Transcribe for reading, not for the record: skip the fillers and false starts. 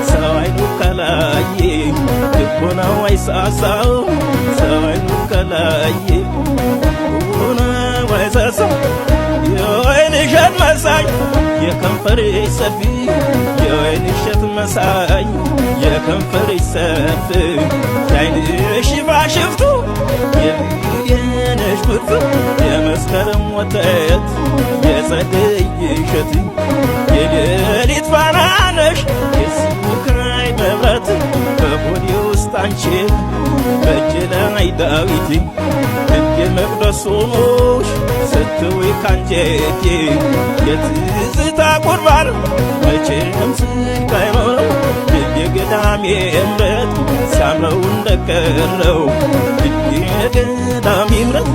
ሰዋይኑ ከላይ ልቦናው አይሳሳው ሰዋይኑ ከላይ ልቦናው አይሳሳው የወይን እሸት መሳይ የከንፈር ሰፊ የወይን እሸት መሳይ የከንፈር ሰፊ የዓይንሽ ሽፋሽፍቱ የነሽ ብርቱ የመስከረም ወተት የጸደይ እሸት የሌሊት ፋና ነሽ የስካይ መብራት በሆዴ ውስጥ አንቺ በእጄ ላይ ዳዊት እንደ መቅደስ ሆኖሽ ስትውይ ካንጀቴ የትዝታ ቁርባን መቼም ስልክ አይኖረው የገዳሜ እምረት ሲያምረው እንደቀረው የገዳሜ እምረት